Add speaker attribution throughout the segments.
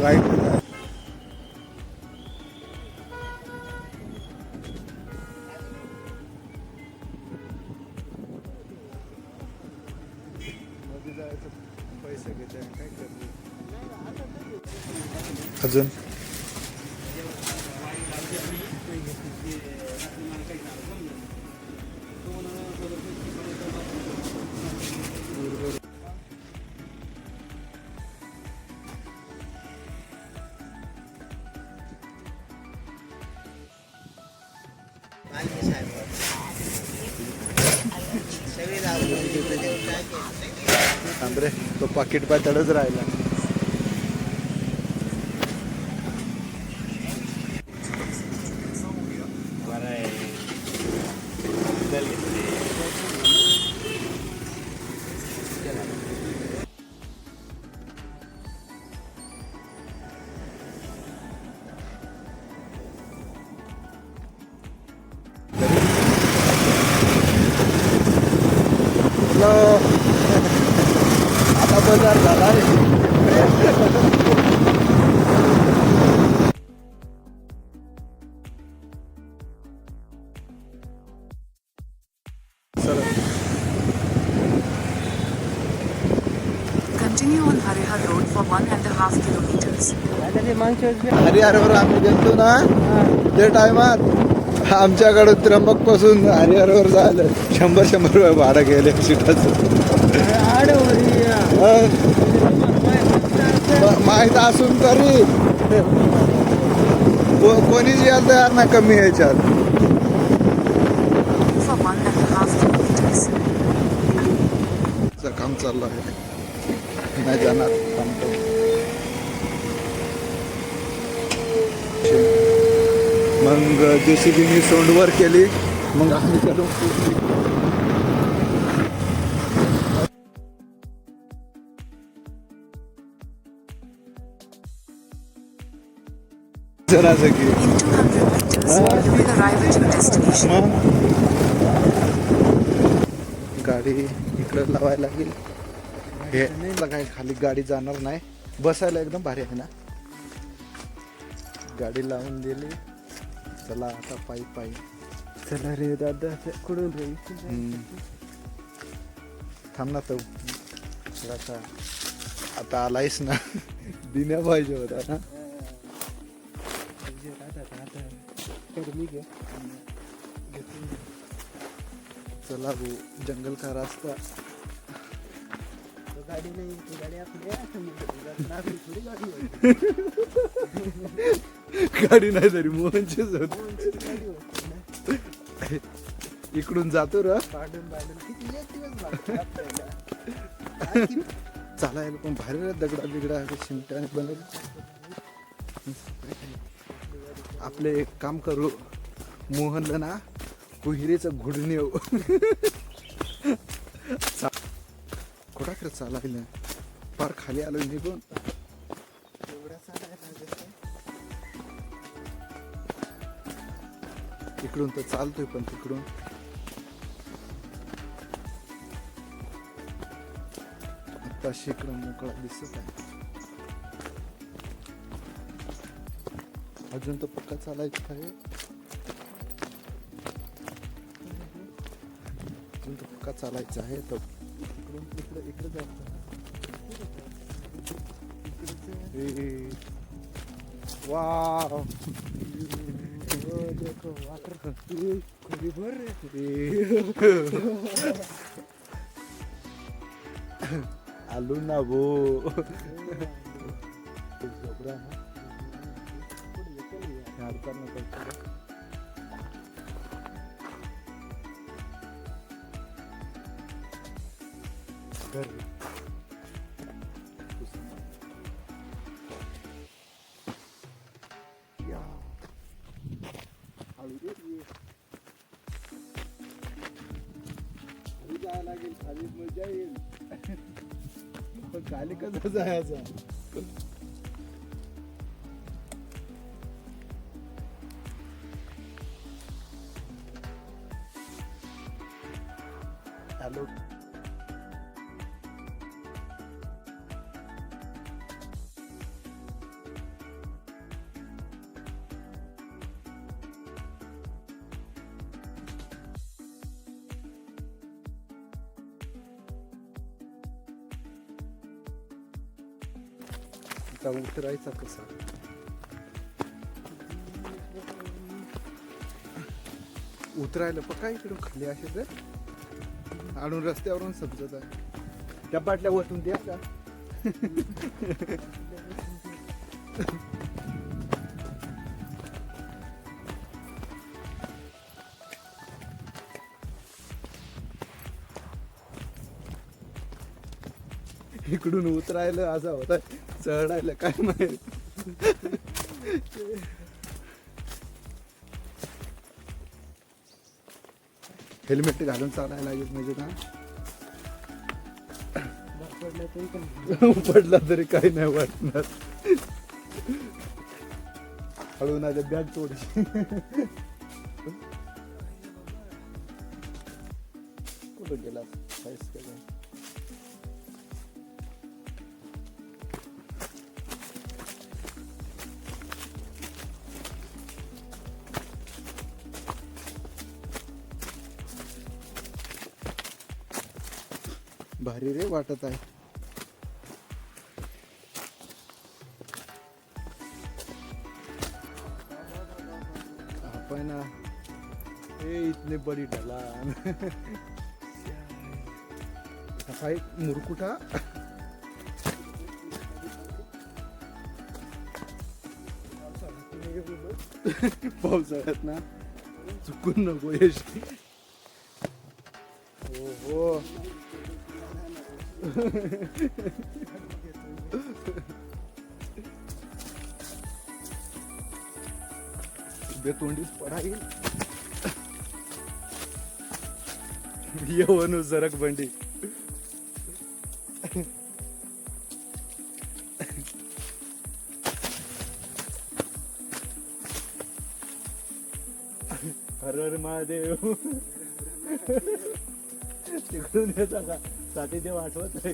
Speaker 1: Right. पैसे घेते काय करते अजून. रे तो पाकिट पातळच राहिला. आता बाजार झाला रे.
Speaker 2: Continue on Harihar Road for 1.5 kilometers.
Speaker 1: हरिहरवर आम्ही गेलतो ना त्या टायमात आमच्याकडे त्र्यंबक पासून हरिहरवर झालं 100 रुपये भाडं गेले सीटाचं. माहीत असून तरी कोणीच यायला तयार ना कमी यायच्यात.
Speaker 2: For 1.5 kilometers.
Speaker 1: काम चाललं आहे. नाही जाणार थांबतो. मग JCBने सोंडवर केली. मग आम्ही करून जरा जगी
Speaker 2: In 200 meters, you will arrive at your destination.
Speaker 1: गाडी इकडं लावायला लागेल. हे काय खाली गाडी जाणार नाही. बसायला एकदम भारी आहे ना. गाडी लावून दिली. चला आता पायी पायी.
Speaker 3: चला रे दादा कुठून रे.
Speaker 1: थांब ना तो आता आलायस ना. दिन्या पाहिजे होता ना. चला भाऊ जंगल का रास्ता.
Speaker 3: गाडी नाही ती गाडी आपली
Speaker 1: गाडी नाही तरी मोहनचीच होत. इकडून जातो रा चालायला पण भारी दगडा बिगडा शिमट्याने बनवली. आपले एक काम करू मोहनला ना कुहिरीचं घुडणी येऊ. कुठा खरं चालायला फार खाली आलो निघून. इकडून तर चालतोय पण तिकडून आता इकडून मोकळा दिसत आहे. अजून तर पक्का चालायचं आहे. अजून तर पक्का चालायचं आहे. तर इकडून इकडे जायचं. वाव
Speaker 3: देखो वाटर खोली भर
Speaker 1: आलू ना वो जायला लागेल खाली मजा येईल. पण खाली कसं जायचं. हॅलो आता उतरायचा कसा? उतरायला पक्का इकडून खाली असे तर आणून रस्त्यावरून समजत आहे. त्या बाटल्या वतून द्या का? इकडून उतरायला असा होता, चढायला काय माहित. हेल्मेट घालून चालायला लागेल म्हणजे ना.
Speaker 3: पडलं तरी पण
Speaker 1: पडला तरी काही नाही वाटणार. हळू ना बॅग थोडीशी. कुठं गेला काहीच केलं. भारी रे वाटत आहे. आपण हे इतने बडी ढलान. काय मुरकुटा. पावसाळ्यात ना चुकून नको यश. हो हो. बेतोंडीच पडाई. येवनु सरक बंडी. हर हर महादेव. तिकडून येता का साठी देव आठवत आहे.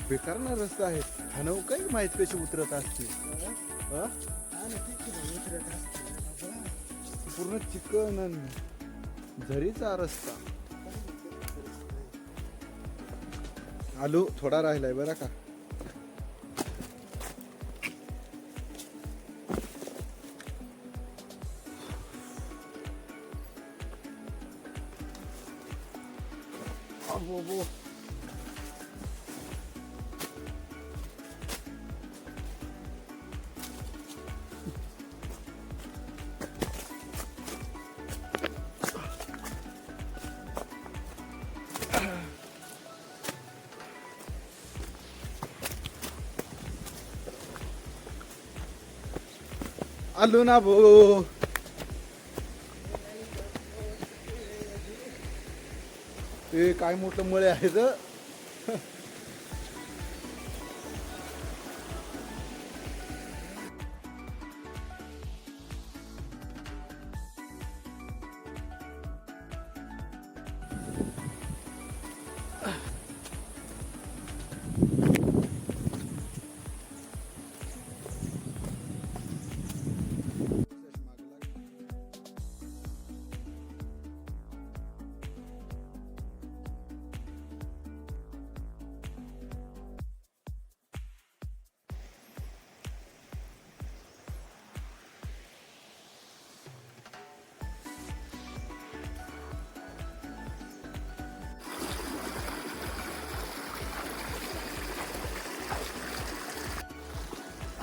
Speaker 1: बेकार ना रस्ता आहे. हनव काही माहित कशी उतरत असते. पूर्ण चिकन आणि झरीचा रस्ता. आलू थोडा राहिलाय बरं का. अबो आलू ना भो. ते काय मोठं मळे आहे तर.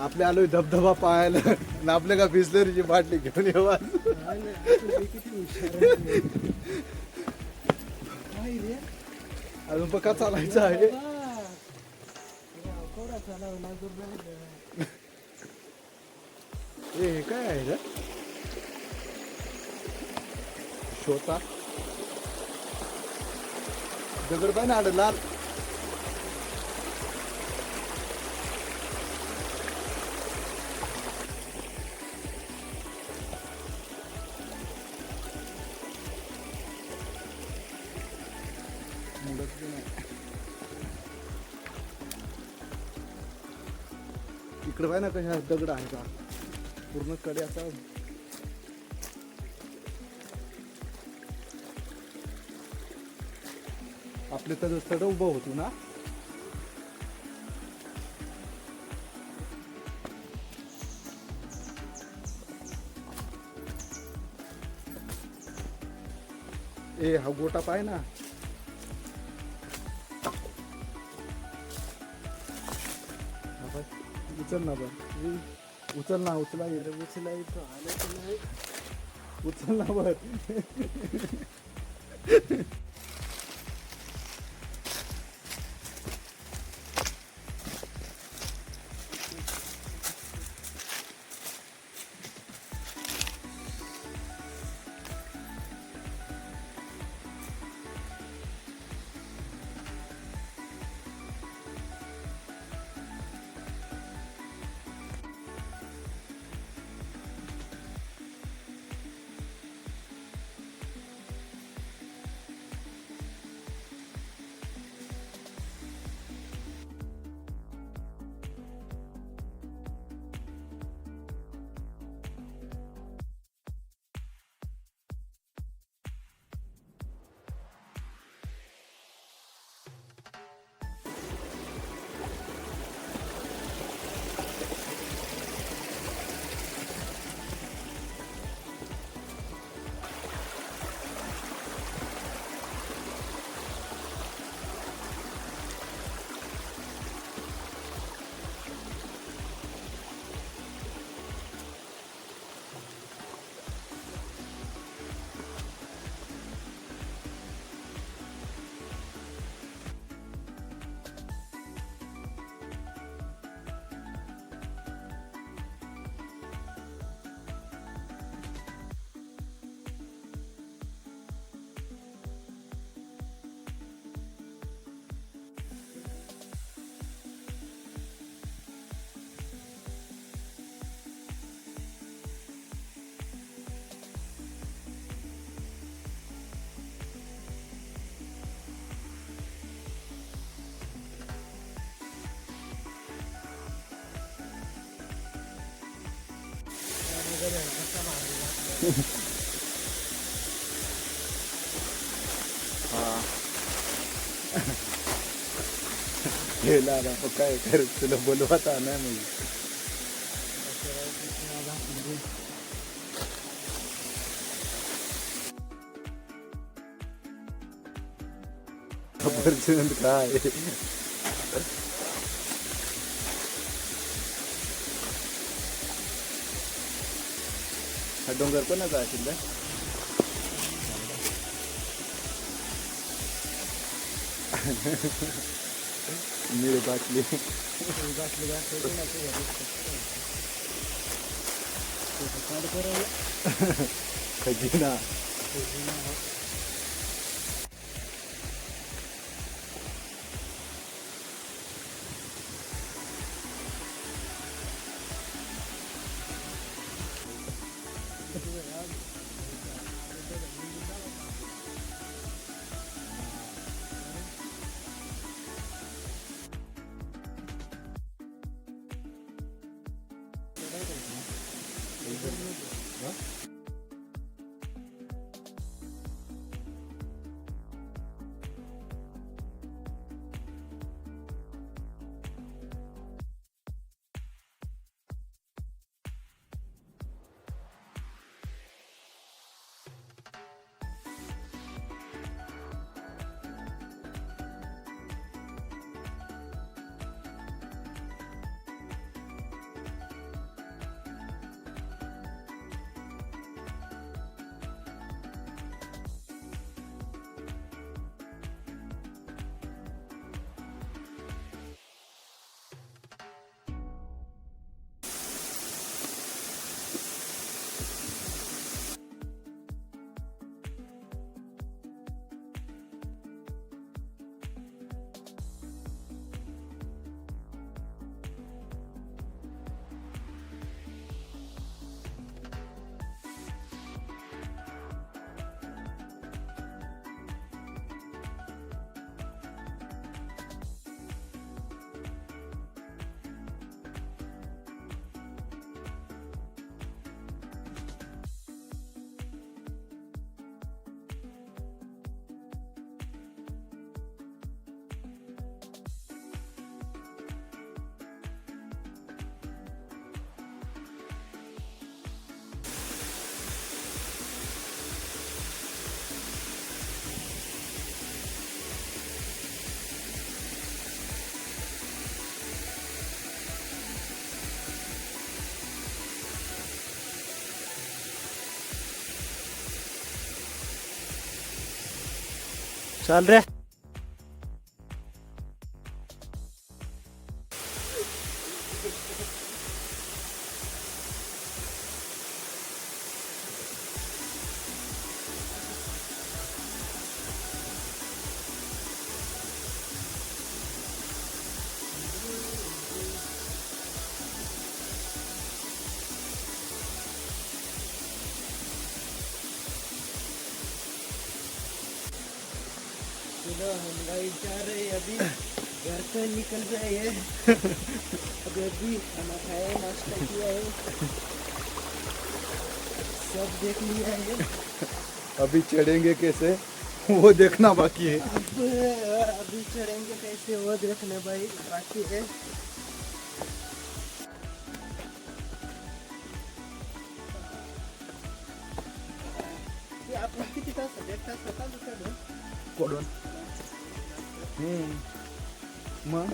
Speaker 1: आपल्या आलोय धबधबा पाहायला आणि आपल्या का बिस्लरीची बाटली घेऊन येवा. अजून पक्का चालायचं आहे. हे काय आहे रे? शोता दगड पाय ना लाल. इकडे पाय ना कशा दगड आहे का पूर्ण कडे असा. आपले तर तड उभं होतो ना. ए हा गोटा पाय ना. हा बाय, उचल ना बाय, उचल ना, उचला
Speaker 3: उचलायचं आलं की नाही.
Speaker 1: उचल ना बर. गेला ना मग काय कर, तुला बोलवता नाही म्हणजे. सफरचंद काय हा डोंगर कोणाचा असेल का? मी बाटली खजिना.
Speaker 3: चल रे. चलो हम गाइस जा रहे हैं अभी घर से निकल रहे हैं. अभी खाना खाया है, नाश्ता किया है, सब देख लिया है.
Speaker 1: अभी चढ़ेंगे कैसे वो देखना बाकी है.
Speaker 3: अभी चढ़ेंगे कैसे वो देखने भाई बाकी है. आपण किती तास एक तास होता दुसरा
Speaker 1: कोडून मग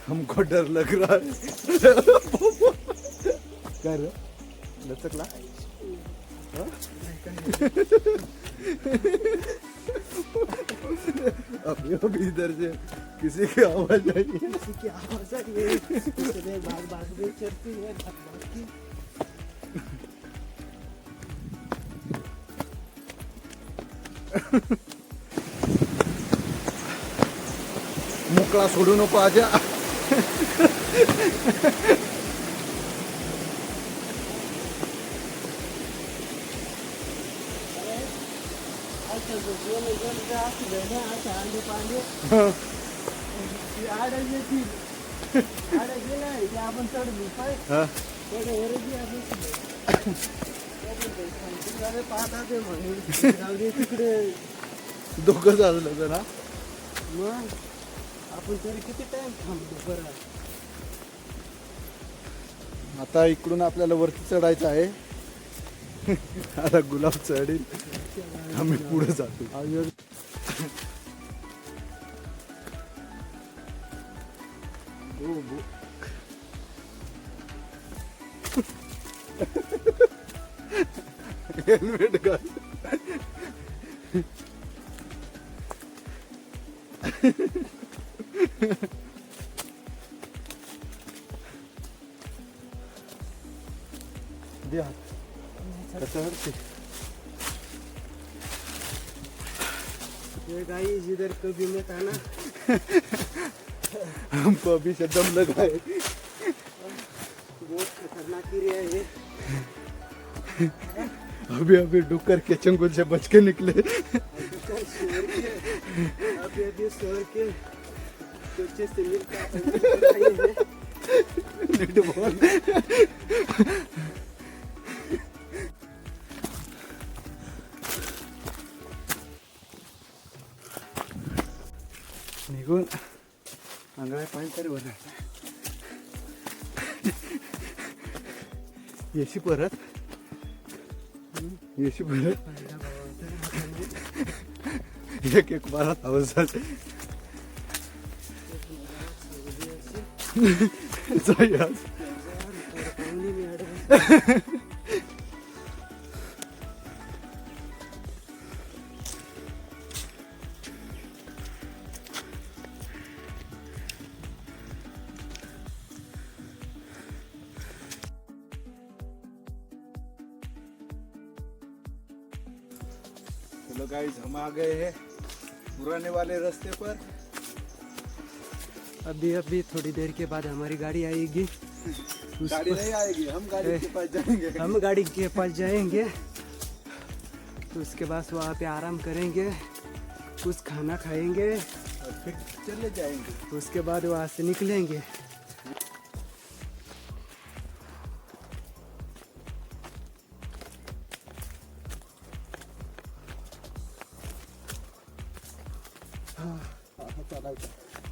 Speaker 1: हमको डर लग रहा है. क्या रे लचकला. हाँ? अभी इधर से किसी की आवाज आई है.
Speaker 3: किसी की आवाज आ रही है. इसलिए भाग भाग में चढ़ती है भाग भाग की.
Speaker 1: मोकळा सोडू नको आजा.
Speaker 3: अच्छा जो जो असं ना असं अंडे पांडे आड येतील. आड गेला की आपण चढली पाय
Speaker 1: हा?
Speaker 3: थोडं वरती आपण तिकडे पाहता ते म्हणून जाऊ दे तिकडे.
Speaker 1: दोघं झालं होतं ना.
Speaker 3: मग आपण तरी किती टाइम थांबलो बरं.
Speaker 1: आता इकडून आपल्याला वरती चढायचं आहे. आता गुलाब चढेल आम्ही पुढे जातो. हेल्मेट घाल. दे हात. कसं हरते.
Speaker 3: ये गाइस इधर कभी मत आना.
Speaker 1: हमको अभी से दम लगा है.
Speaker 3: बहुत खतरनाक एरिया है ये.
Speaker 1: अभी अभी डुक्कर के चंगुल से बच के निकले.
Speaker 3: अभी अभी सोर के कुछ से मिलकर
Speaker 1: नीट बोल. निघून आंगळ्या पाणी तरी बरं. येशी परत येशी परत एक एक बारा आवाजात जाई आज. चलो गाइस हम आ गए हैं पुराने वाले रास्ते पर.
Speaker 3: अभी अभी थोड़ी देर के बाद हमारी गाड़ी आएगी.
Speaker 1: गाड़ी नहीं आएगी, हम गाड़ी के पास जाएंगे.
Speaker 3: हम गाड़ी के पास जाएंगे. तो उसके बाद वहाँ पे आराम करेंगे, कुछ खाना खाएंगे,
Speaker 1: और फिर चले जाएंगे.
Speaker 3: उसके बाद वहाँ से निकलेंगे.
Speaker 1: चालायचं